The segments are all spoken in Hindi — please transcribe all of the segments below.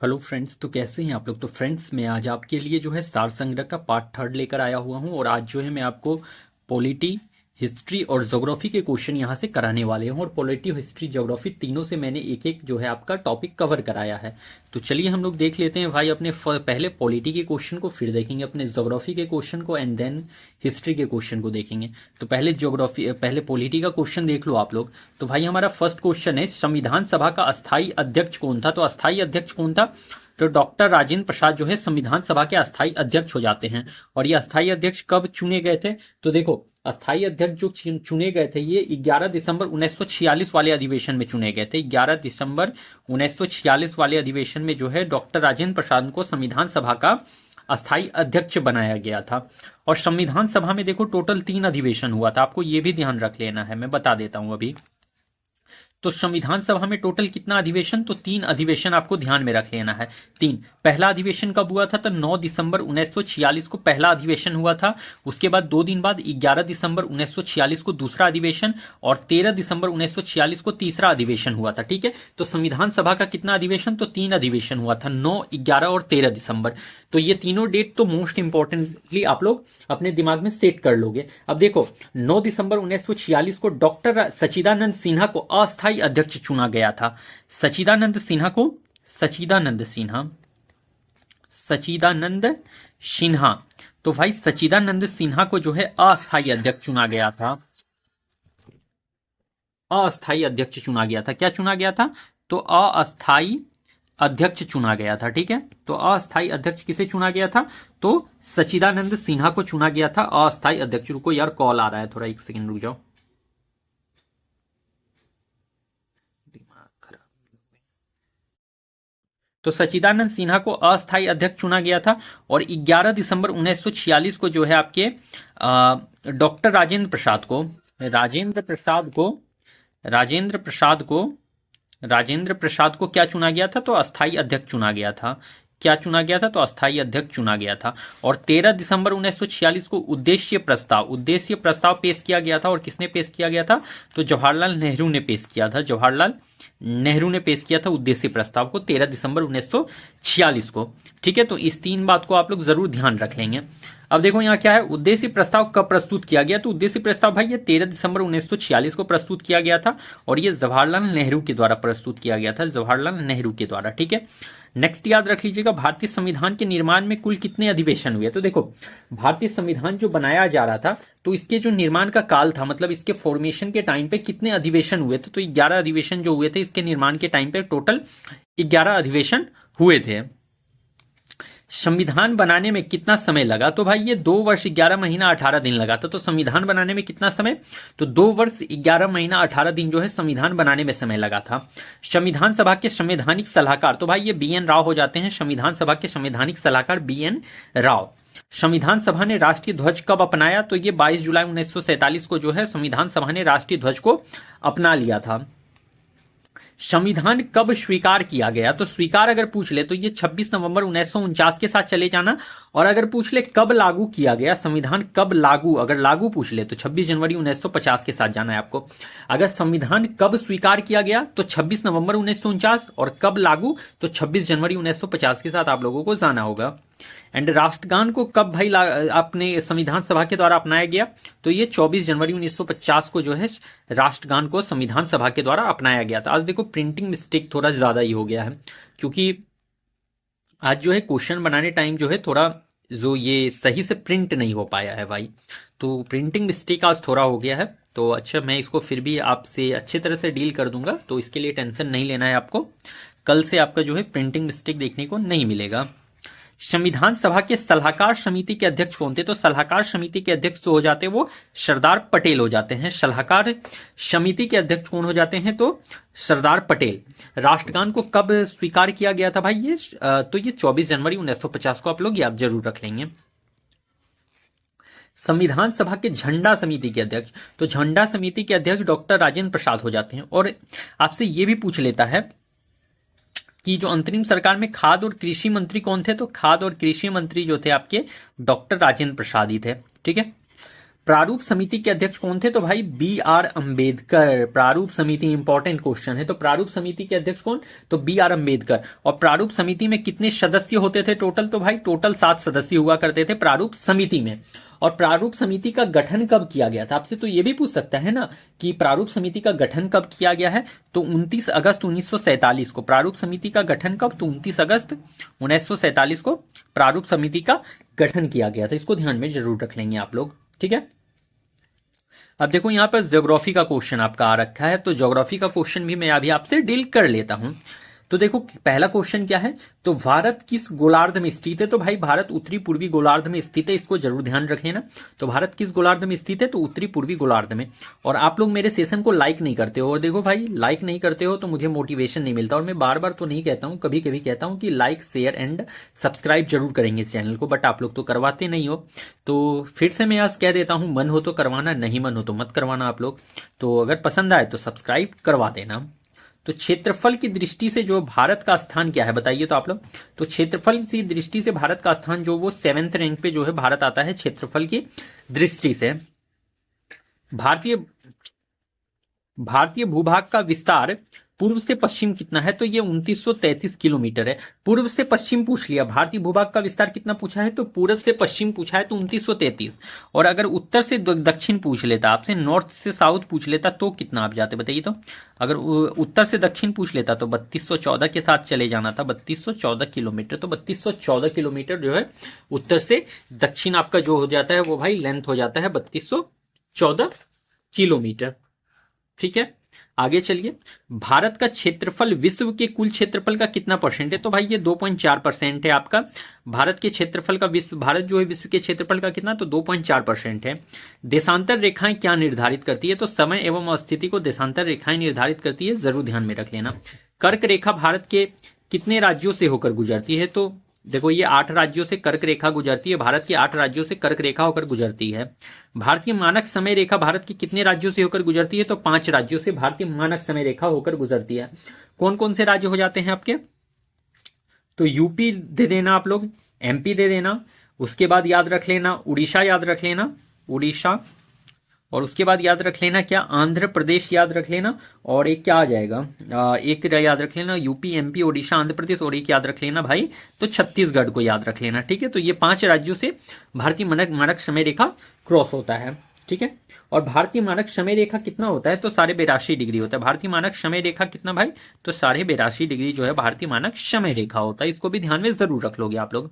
हेलो फ्रेंड्स, तो कैसे हैं आप लोग। तो फ्रेंड्स, मैं आज आपके लिए जो है सार संग्रह का पार्ट थर्ड लेकर आया हुआ हूं और आज जो है मैं आपको पॉलिटी, हिस्ट्री और ज्योग्राफी के क्वेश्चन यहां से कराने वाले हूं। और पॉलिटी, हिस्ट्री, ज्योग्राफी तीनों से मैंने एक एक जो है आपका टॉपिक कवर कराया है। तो चलिए हम लोग देख लेते हैं भाई अपने पहले पॉलिटी के क्वेश्चन को, फिर देखेंगे अपने ज्योग्राफी के क्वेश्चन को एंड देन हिस्ट्री के क्वेश्चन को देखेंगे। तो पहले पॉलिटी का क्वेश्चन देख लो आप लोग। तो भाई हमारा फर्स्ट क्वेश्चन है, संविधान सभा का अस्थाई अध्यक्ष कौन था। तो अस्थाई अध्यक्ष कौन था। तो डॉक्टर राजेंद्र प्रसाद जो है संविधान सभा के अस्थाई अध्यक्ष हो जाते हैं। और ये अस्थाई अध्यक्ष कब चुने गए थे। तो देखो, अस्थाई अध्यक्ष जो चुने गए थे ये 11 दिसंबर 1946 वाले अधिवेशन में चुने गए थे। 11 दिसंबर 1946 वाले अधिवेशन में जो है डॉक्टर राजेंद्र प्रसाद को संविधान सभा का अस्थाई अध्यक्ष बनाया गया था। और संविधान सभा में देखो टोटल 3 अधिवेशन हुआ था, आपको ये भी ध्यान रख लेना है, मैं बता देता हूं अभी। तो संविधान सभा में टोटल कितना अधिवेशन, तो 3 अधिवेशन आपको ध्यान में रख लेना है। 3। पहला अधिवेशन कब हुआ था, तो 9 दिसंबर 1946 को पहला अधिवेशन हुआ था। उसके बाद 2 दिन बाद 11 दिसंबर 1946 को दूसरा अधिवेशन और 13 दिसंबर 1946 को तीसरा अधिवेशन हुआ था। ठीक है, तो संविधान सभा का कितना अधिवेशन, तो 3 अधिवेशन हुआ था, 9, 11 और 13 दिसंबर। तो ये तीनों डेट तो मोस्ट इंपॉर्टेंटली आप लोग अपने दिमाग में सेट कर लोगे। अब देखो, 9 दिसंबर 1946 को डॉक्टर सच्चिदानंद सिन्हा को अस्थायी अध्यक्ष चुना गया था। सच्चिदानंद सिन्हा को, सच्चिदानंद सिन्हा, सच्चिदानंद सिन्हा, तो भाई सच्चिदानंद सिन्हा को जो है अस्थायी अध्यक्ष चुना गया था। अस्थायी अध्यक्ष चुना गया था। क्या चुना गया था, तो अस्थायी अध्यक्ष चुना गया था। ठीक है, तो अस्थायी अध्यक्ष किसे चुना गया था, तो सच्चिदानंद सिन्हा को चुना गया था अस्थायी अध्यक्ष। रुको यार, कॉल आ रहा है, थोड़ा 1 सेकंड रुक जाओ। दिमाग खराब। तो सच्चिदानंद सिन्हा को अस्थायी अध्यक्ष चुना गया था। और 11 दिसंबर 1946 को जो है आपके डॉक्टर राजेंद्र प्रसाद को, राजेंद्र प्रसाद को, राजेंद्र प्रसाद को, राजेंद्र प्रसाद को क्या चुना गया था, तो अस्थायी अध्यक्ष चुना गया था। क्या चुना गया था, तो अस्थायी अध्यक्ष चुना गया था। और 13 दिसंबर 1946 को उद्देश्य प्रस्ताव पेश किया गया था। और किसने पेश किया गया था, तो जवाहरलाल नेहरू ने पेश किया था। जवाहरलाल नेहरू ने पेश किया था उद्देश्य प्रस्ताव को 13 दिसंबर 1946 को। ठीक है, तो इस 3 बात को आप लोग जरूर ध्यान रख लेंगे। अब देखो यहाँ क्या है, उद्देश्य प्रस्ताव कब प्रस्तुत किया गया, तो उद्देश्य प्रस्ताव भाई ये 13 दिसंबर 1946 को प्रस्तुत किया गया था। और ये जवाहरलाल नेहरू के द्वारा प्रस्तुत किया गया था, जवाहरलाल नेहरू के द्वारा। ठीक है, नेक्स्ट याद रख लीजिएगा, भारतीय संविधान के निर्माण में कुल कितने अधिवेशन हुए। तो देखो, भारतीय संविधान जो बनाया जा रहा था, तो इसके जो निर्माण का काल था, मतलब इसके फॉर्मेशन के टाइम पे कितने अधिवेशन हुए थे, तो 11 अधिवेशन जो हुए थे इसके निर्माण के टाइम पे, टोटल 11 अधिवेशन हुए थे। संविधान बनाने में कितना समय लगा, तो भाई ये 2 वर्ष 11 महीना 18 दिन लगा था। तो संविधान बनाने में कितना समय, तो 2 वर्ष 11 महीना 18 दिन जो है संविधान बनाने में समय लगा था। संविधान सभा के संवैधानिक सलाहकार, तो भाई ये BN राव हो जाते हैं, संविधान सभा के संवैधानिक सलाहकार BN राव। संविधान सभा ने राष्ट्रीय ध्वज कब अपनाया, तो ये 22 जुलाई 1947 को जो है संविधान सभा ने राष्ट्रीय ध्वज को अपना लिया था। संविधान कब स्वीकार किया गया, तो स्वीकार अगर पूछ ले तो ये 26 नवंबर 1949 के साथ चले जाना। और अगर पूछ ले कब लागू किया गया, संविधान कब लागू, अगर लागू पूछ ले तो 26 जनवरी 1950 के साथ जाना है आपको। अगर संविधान कब स्वीकार किया गया तो 26 नवंबर 1949, और कब लागू तो 26 जनवरी 1950 के साथ आप लोगों को जाना होगा। एंड राष्ट्रगान को कब भाई अपने संविधान सभा के द्वारा अपनाया गया, तो ये 24 जनवरी 1950 को जो है राष्ट्रगान को संविधान सभा के द्वारा अपनाया गया था। आज देखो प्रिंटिंग मिस्टेक थोड़ा ज्यादा ही हो गया है, क्योंकि आज जो है क्वेश्चन बनाने टाइम जो है थोड़ा जो ये सही से प्रिंट नहीं हो पाया है भाई, तो प्रिंटिंग मिस्टेक आज थोड़ा हो गया है। तो अच्छा, मैं इसको फिर भी आपसे अच्छी तरह से डील कर दूंगा, तो इसके लिए टेंशन नहीं लेना है आपको। कल से आपका जो है प्रिंटिंग मिस्टेक देखने को नहीं मिलेगा। संविधान सभा के सलाहकार समिति के अध्यक्ष कौन थे, तो सलाहकार समिति के अध्यक्ष जो हो जाते हैं वो सरदार पटेल हो जाते हैं। सलाहकार समिति के अध्यक्ष कौन हो जाते हैं, तो सरदार पटेल। राष्ट्रगान को कब स्वीकार किया गया था भाई, ये तो ये 24 जनवरी 1950 को आप लोग याद जरूर रख लेंगे। संविधान सभा के झंडा समिति के अध्यक्ष, तो झंडा समिति के अध्यक्ष डॉक्टर राजेंद्र प्रसाद हो जाते हैं। और आपसे ये भी पूछ लेता है कि जो अंतरिम सरकार में खाद्य और कृषि मंत्री कौन थे, तो खाद्य और कृषि मंत्री जो थे आपके डॉक्टर राजेंद्र प्रसाद ही थे। ठीक है, प्रारूप समिति के अध्यक्ष कौन थे? तो भाई बी आर अंबेडकर। प्रारूप समिति इंपॉर्टेंट क्वेश्चन है। तो प्रारूप समिति के अध्यक्ष कौन? तो बी आर अंबेडकर। और प्रारूप समिति में कितने सदस्य होते थे टोटल? तो भाई टोटल 7 सदस्य हुआ करते थे प्रारूप समिति में। और प्रारूप समिति का गठन कब किया गया था? आपसे तो ये भी पूछ सकता है ना कि प्रारूप समिति का गठन कब किया गया है? तो 29 अगस्त 1947 को। प्रारूप समिति का गठन कब? तो 29 अगस्त 1947 को प्रारूप समिति का गठन किया गया था। इसको ध्यान में जरूर रख लेंगे आप लोग, ठीक है। अब देखो यहां पर ज्योग्राफी का क्वेश्चन आपका आ रखा है, तो ज्योग्राफी का क्वेश्चन भी मैं अभी आपसे डील कर लेता हूं। तो देखो पहला क्वेश्चन क्या है? तो भारत किस गोलार्ध में स्थित है? तो भाई भारत उत्तरी पूर्वी गोलार्ध में स्थित है, इसको जरूर ध्यान रख लेना। तो भारत किस गोलार्ध में स्थित है? तो उत्तरी पूर्वी गोलार्ध में। और आप लोग मेरे सेशन को लाइक नहीं करते हो, और देखो भाई लाइक नहीं करते हो तो मुझे मोटिवेशन नहीं मिलता। और मैं बार बार तो नहीं कहता हूँ, कभी कभी कहता हूँ कि लाइक शेयर एंड सब्सक्राइब जरूर करेंगे इस चैनल को, बट आप लोग तो करवाते नहीं हो। तो फिर से मैं आज कह देता हूँ, मन हो तो करवाना, नहीं मन हो तो मत करवाना आप लोग। तो अगर पसंद आए तो सब्सक्राइब करवा देना। तो क्षेत्रफल की दृष्टि से जो भारत का स्थान क्या है बताइए तो आप लोग? तो क्षेत्रफल की दृष्टि से भारत का स्थान जो वो 7th रैंक पे जो है भारत आता है क्षेत्रफल की दृष्टि से। भारतीय भूभाग का विस्तार पूर्व से पश्चिम कितना है? तो ये 2933 किलोमीटर है। पूर्व से पश्चिम पूछ लिया, भारतीय भूभाग का विस्तार कितना पूछा है? तो पूर्व से पश्चिम पूछा है तो 2933। और अगर उत्तर से दक्षिण पूछ लेता, आपसे नॉर्थ से साउथ पूछ लेता तो कितना आप जाते बताइए तो? अगर उत्तर से दक्षिण पूछ लेता तो 3214 के साथ चले जाना था, 3214 किलोमीटर। तो 3214 किलोमीटर जो है उत्तर से दक्षिण आपका जो हो जाता है वो भाई लेंथ हो जाता है 3214 किलोमीटर, ठीक है। आगे चलिए, भारत का क्षेत्रफल विश्व के कुल क्षेत्रफल का कितना परसेंट है? तो भाई ये 2.4% है आपका भारत के क्षेत्रफल का। भारत जो है विश्व के क्षेत्रफल का कितना? तो 2.4% है। देशांतर रेखाएं क्या निर्धारित करती है? तो समय एवं स्थिति को देशांतर रेखाएं निर्धारित करती है, जरूर ध्यान में रख लेना। कर्क रेखा भारत के कितने राज्यों से होकर गुजरती है? तो देखो ये 8 राज्यों से कर्क रेखा गुजरती है, भारत के 8 राज्यों से कर्क रेखा होकर गुजरती है। भारतीय मानक समय रेखा भारत के कितने राज्यों से होकर गुजरती है? तो 5 राज्यों से भारतीय मानक समय रेखा होकर गुजरती है। कौन कौन से राज्य हो जाते हैं आपके? तो यूपी दे देना आप लोग, एमपी दे देना, उसके बाद याद रख लेना उड़ीसा, याद रख लेना उड़ीसा, और उसके बाद याद रख लेना क्या? आंध्र प्रदेश याद रख लेना, और एक क्या आ जाएगा? एक याद रख लेना यूपी, एमपी, ओडिशा, आंध्र प्रदेश, और एक याद रख लेना भाई तो छत्तीसगढ़ को याद रख लेना, ठीक है। तो ये 5 राज्यों से भारतीय मानक समय रेखा क्रॉस होता है, ठीक है। और भारतीय मानक समय रेखा कितना होता है? तो 82.5 डिग्री होता है। भारतीय मानक समय रेखा कितना भाई? तो 82.5 डिग्री जो है भारतीय मानक समय रेखा होता है। इसको भी ध्यान में जरूर रख लोगे आप लोग।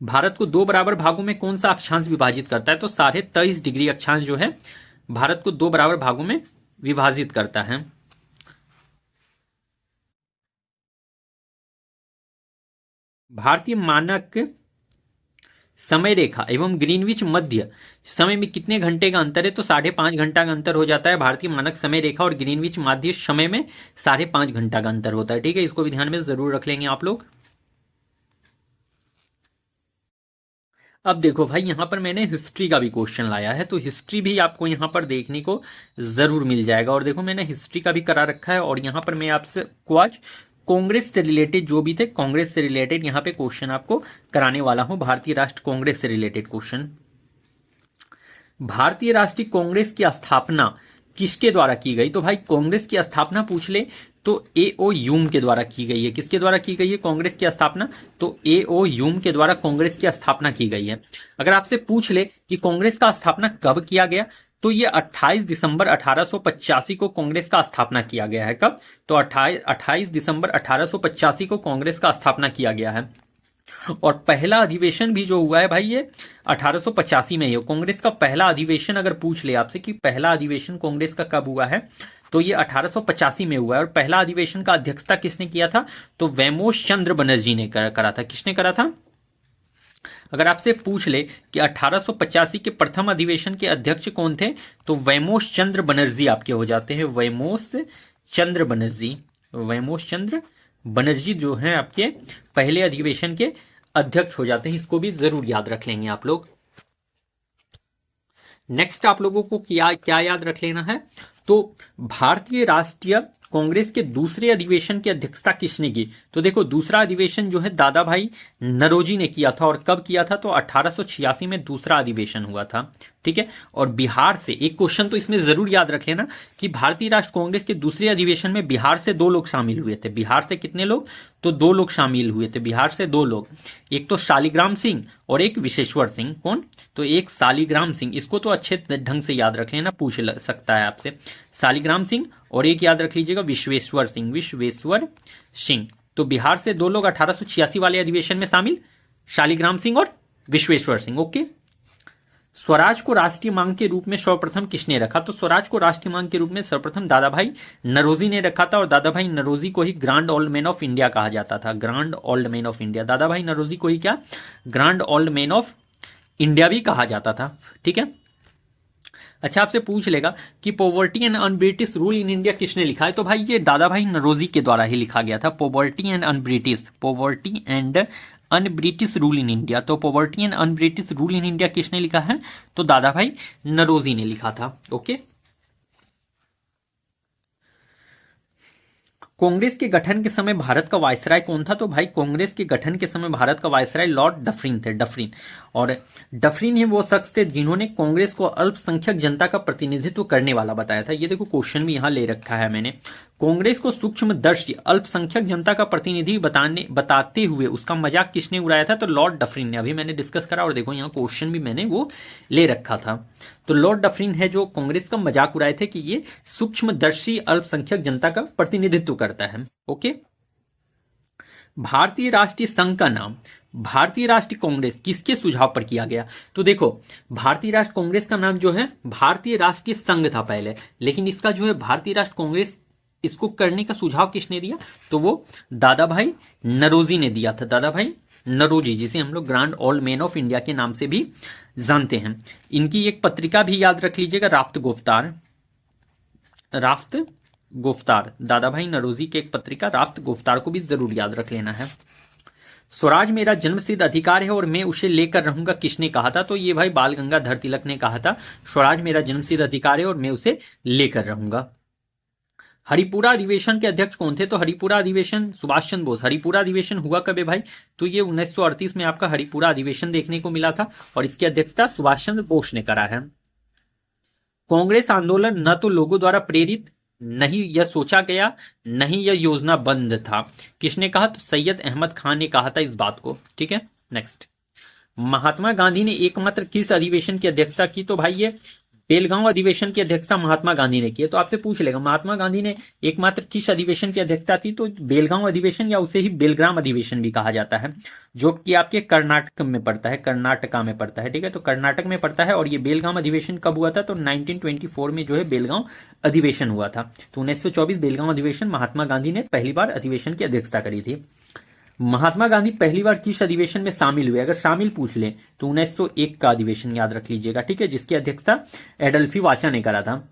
भारत को 2 बराबर भागों में कौन सा अक्षांश विभाजित करता है? तो 23.5 डिग्री अक्षांश जो है भारत को 2 बराबर भागों में विभाजित करता है। भारतीय मानक समय रेखा एवं ग्रीनविच मध्य समय में कितने घंटे का अंतर है? तो 5.5 घंटा का अंतर हो जाता है। भारतीय मानक समय रेखा और ग्रीनविच मध्य समय में 5.5 घंटा का अंतर होता है, ठीक है। इसको भी ध्यान में जरूर रख लेंगे आप लोग। अब देखो भाई यहां पर मैंने हिस्ट्री का भी क्वेश्चन लाया है, तो हिस्ट्री भी आपको यहां पर देखने को जरूर मिल जाएगा। और देखो मैंने हिस्ट्री का भी करा रखा है, और यहां पर मैं आपसे आज कांग्रेस से रिलेटेड जो भी थे, कांग्रेस से रिलेटेड यहां पे क्वेश्चन आपको कराने वाला हूं। भारतीय राष्ट्र कांग्रेस से रिलेटेड क्वेश्चन। भारतीय राष्ट्रीय कांग्रेस की स्थापना किसके द्वारा की गई? तो भाई कांग्रेस की स्थापना पूछ ले तो एओ ह्यूम के द्वारा की गई है। किसके द्वारा की गई है कांग्रेस की स्थापना? तो एओ ह्यूम के द्वारा कांग्रेस की स्थापना की गई है। अगर आपसे पूछ ले कि कांग्रेस का स्थापना कब किया गया, तो ये 28 दिसंबर 1885 को कांग्रेस का स्थापना किया गया है। कब? तो 28 दिसंबर 1885 को कांग्रेस का स्थापना किया गया है। और पहला अधिवेशन भी जो हुआ है भाई ये 1885 में ही है। कांग्रेस का पहला अधिवेशन अगर पूछ ले आपसे कि पहला अधिवेशन कांग्रेस का कब हुआ है, तो ये 1885 में हुआ है। और पहला अधिवेशन का अध्यक्षता किसने किया था? तो वैमोश चंद्र बनर्जी ने करा था। किसने करा था? अगर आपसे पूछ ले कि 1885 के प्रथम अधिवेशन के अध्यक्ष कौन थे, तो वैमोश चंद्र बनर्जी आपके हो जाते हैं। वैमोश चंद्र बनर्जी, वैमोश चंद्र बनर्जी जो है आपके पहले अधिवेशन के अध्यक्ष हो जाते हैं। इसको भी जरूर याद रख लेंगे आप लोग। नेक्स्ट आप लोगों को क्या याद रख लेना है? तो भारतीय राष्ट्रीय कांग्रेस के दूसरे अधिवेशन की अध्यक्षता किसने की? तो देखो दूसरा अधिवेशन जो है दादा भाई नरोजी ने किया था। और कब किया था? तो 1886 में दूसरा अधिवेशन हुआ था। ठीक है। और बिहार से एक क्वेश्चन तो इसमें जरूर याद रख लेना कि भारतीय राष्ट्र कांग्रेस के दूसरे अधिवेशन में बिहार से 2 लोग शामिल हुए थे। बिहार से कितने लोग? तो 2 लोग शामिल हुए थे, बिहार से 2 लोग, एक तो शालिग्राम सिंह और एक विश्वेश्वर सिंह। कौन? तो एक शालिग्राम सिंह, इसको तो अच्छे ढंग से याद रख लेना, पूछ सकता है आपसे। शालिग्राम सिंह और एक याद रख लीजिएगा विश्वेश्वर सिंह, विश्वेश्वर सिंह। तो बिहार से 2 लोग 1886 वाले अधिवेशन में शामिल, शालिग्राम सिंह और विश्वेश्वर सिंह। ओके। स्वराज को राष्ट्रीय मांग के रूप में सर्वप्रथम किसने रखा? तो स्वराज को राष्ट्रीय मांग के रूप में सर्वप्रथम दादा भाई नरोजी ने रखा था, और दादा भाई नरोजी को ही grand old man of India कहा जाता था। Grand old man of India, Dadabhai Naoroji को ही क्या? Grand old man of India भी कहा जाता था। ठीक है। अच्छा, आपसे पूछ लेगा कि poverty and un British rule in India किसने लिखा है? तो भाई ये दादा भाई नरोजी के द्वारा ही लिखा गया था। Poverty and un British rule in India. तो poverty and un British rule in India किसने लिखा है? तो दादा भाई नरोजी ने लिखा था। ओके। कांग्रेस के गठन के समय भारत का वायसराय कौन था? तो भाई कांग्रेस के गठन के समय भारत का वायसराय लॉर्ड डफरिन थे, डफरिन। और डफरिन ही वो शख्स थे जिन्होंने कांग्रेस को अल्पसंख्यक जनता का प्रतिनिधित्व करने वाला बताया था। ये देखो क्वेश्चन भी यहां ले रखा है मैंने। कांग्रेस को सूक्ष्मदर्शी अल्पसंख्यक जनता का प्रतिनिधि बताते हुए उसका मजाक किसने उड़ाया था? तो लॉर्ड डफरिन ने। अभी मैंने डिस्कस करा और देखो यहाँ क्वेश्चन भी मैंने वो ले रखा था। तो लॉर्ड डफरिन है जो कांग्रेस का मजाक उड़ाए थे कि ये सूक्ष्मदर्शी अल्पसंख्यक जनता का प्रतिनिधित्व करता है। ओके। भारतीय राष्ट्रीय संघ का नाम भारतीय राष्ट्रीय कांग्रेस किसके सुझाव पर किया गया? तो देखो, भारतीय राष्ट्र कांग्रेस का नाम जो है भारतीय राष्ट्रीय संघ था पहले, लेकिन इसका जो है भारतीय राष्ट्र कांग्रेस, इसको करने का सुझाव किसने दिया? तो वो दादा भाई नरोजी ने दिया था। दादा भाई नरोजी, जिसे हम लोग grand old man of India के नाम से भी जानते हैं। इनकी एक पत्रिका भी याद रख लीजिएगा, राफ्त गुफ्तार। राफ्त गुफ्तार, दादा भाई नरोजी की एक पत्रिका राफ्त गुफ्तार को भी जरूर याद रख लेना है। स्वराज मेरा जन्मसिद्ध अधिकार है और मैं उसे लेकर रहूंगा किसने कहा था? तो ये भाई बाल गंगाधर तिलक ने कहा था, स्वराज मेरा जन्मसिद्ध अधिकार है और मैं उसे लेकर रहूंगा। हरिपुरा अधिवेशन के अध्यक्ष कौन थे? तो हरिपुरा अधिवेशन सुभाष चंद्र बोस। हरिपुरा अधिवेशन हुआ कब है भाई? तो ये 1938 में आपका हरिपुरा अधिवेशन देखने को मिला था और इसकी अध्यक्षता सुभाष चंद्र बोस ने करा है। कांग्रेस आंदोलन न तो लोगों द्वारा प्रेरित, नहीं यह सोचा गया, नहीं यह योजनाबद्ध था, किसने कहा? तो सैयद अहमद खान ने कहा था इस बात को। ठीक है। नेक्स्ट, महात्मा गांधी ने एकमात्र किस अधिवेशन की अध्यक्षता की? तो भाई ये बेलगांव अधिवेशन की अध्यक्षता महात्मा गांधी ने की है। तो आपसे पूछ लेगा महात्मा गांधी ने एकमात्र किस अधिवेशन की अध्यक्षता थी? तो बेलगांव अधिवेशन, या उसे ही बेलग्राम अधिवेशन भी कहा जाता है, जो कि आपके कर्नाटक में पड़ता है, कर्नाटका में पड़ता है। ठीक है। तो कर्नाटक में पड़ता है। और ये बेलगाम अधिवेशन कब हुआ था? तो 1924 में जो है बेलगांव अधिवेशन हुआ था। तो 1924 बेलगांव अधिवेशन, महात्मा गांधी ने पहली बार अधिवेशन की अध्यक्षता करी थी। महात्मा गांधी पहली बार किस अधिवेशन में शामिल हुए? अगर शामिल पूछ ले तो 1901 का अधिवेशन याद रख लीजिएगा। ठीक है। जिसकी अध्यक्षता एडल्फी वाचा ने करा था।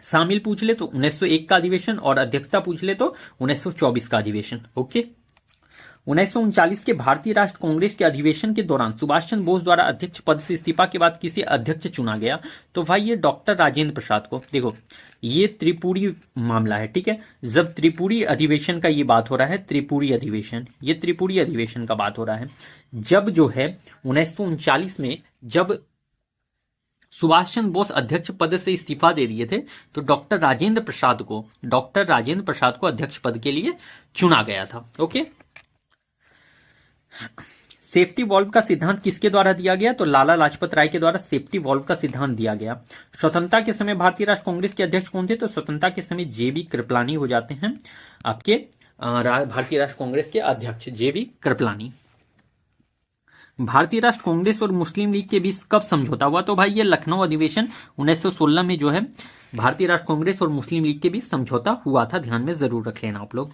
शामिल पूछ ले तो 1901 का अधिवेशन, और अध्यक्षता पूछ ले तो 1924 का अधिवेशन। ओके। 1939 के भारतीय राष्ट्र कांग्रेस के अधिवेशन के दौरान सुभाष चंद्र बोस द्वारा अध्यक्ष पद से इस्तीफा के बाद किसे अध्यक्ष चुना गया? तो भाई ये डॉक्टर राजेंद्र प्रसाद को। देखो, ये त्रिपुरी मामला है। ठीक है। जब त्रिपुरी अधिवेशन का ये बात हो रहा है, त्रिपुरी अधिवेशन, ये त्रिपुरी अधिवेशन का बात हो रहा है, जब जो है 1939 में जब सुभाष चंद्र बोस अध्यक्ष पद से इस्तीफा दे दिए थे, तो डॉक्टर राजेंद्र प्रसाद को अध्यक्ष पद के लिए चुना गया था। ओके। सेफ्टी वॉल्व का सिद्धांत किसके द्वारा दिया गया? तो लाला लाजपत राय के द्वारा सेफ्टी वॉल्व का सिद्धांत दिया गया। स्वतंत्रता के समय भारतीय राष्ट्र कांग्रेस के अध्यक्ष कौन थे? तो स्वतंत्रता के समय जेबी कृपलानी हो जाते हैं आपके भारतीय राष्ट्र कांग्रेस के अध्यक्ष, जेबी कृपलानी। भारतीय राष्ट्र कांग्रेस और मुस्लिम लीग के बीच कब समझौता हुआ? तो भाई ये लखनऊ अधिवेशन 1916 में जो है भारतीय राष्ट्र कांग्रेस और मुस्लिम लीग के बीच समझौता हुआ था। ध्यान में जरूर रख लेना आप लोग।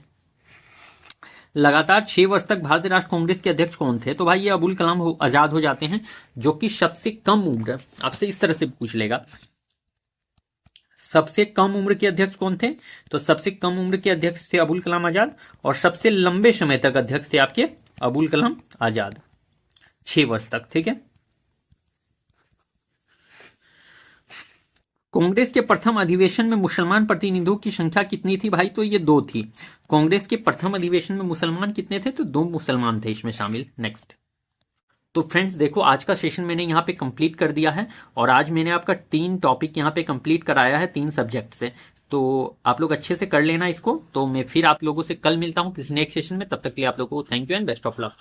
लगातार 6 वर्ष तक भारतीय राष्ट्र कांग्रेस के अध्यक्ष कौन थे? तो भाई ये अबुल कलाम आजाद हो जाते हैं, जो कि सबसे कम उम्र, आपसे इस तरह से पूछ लेगा, सबसे कम उम्र के अध्यक्ष कौन थे? तो सबसे कम उम्र के अध्यक्ष थे अबुल कलाम आजाद, और सबसे लंबे समय तक अध्यक्ष थे आपके अबुल कलाम आजाद, 6 वर्ष तक। ठीक है। कांग्रेस के प्रथम अधिवेशन में मुसलमान प्रतिनिधियों की संख्या कितनी थी? भाई तो ये 2 थी। कांग्रेस के प्रथम अधिवेशन में मुसलमान कितने थे? तो 2 मुसलमान थे इसमें शामिल। नेक्स्ट, तो फ्रेंड्स देखो, आज का सेशन मैंने यहाँ पे कंप्लीट कर दिया है, और आज मैंने आपका 3 टॉपिक यहाँ पे कंप्लीट कराया है 3 सब्जेक्ट से। तो आप लोग अच्छे से कर लेना इसको। तो मैं फिर आप लोगों से कल मिलता हूँ किसी नेक्स्ट सेशन में। तब तक के लिए आप लोगों को thank you and best of luck.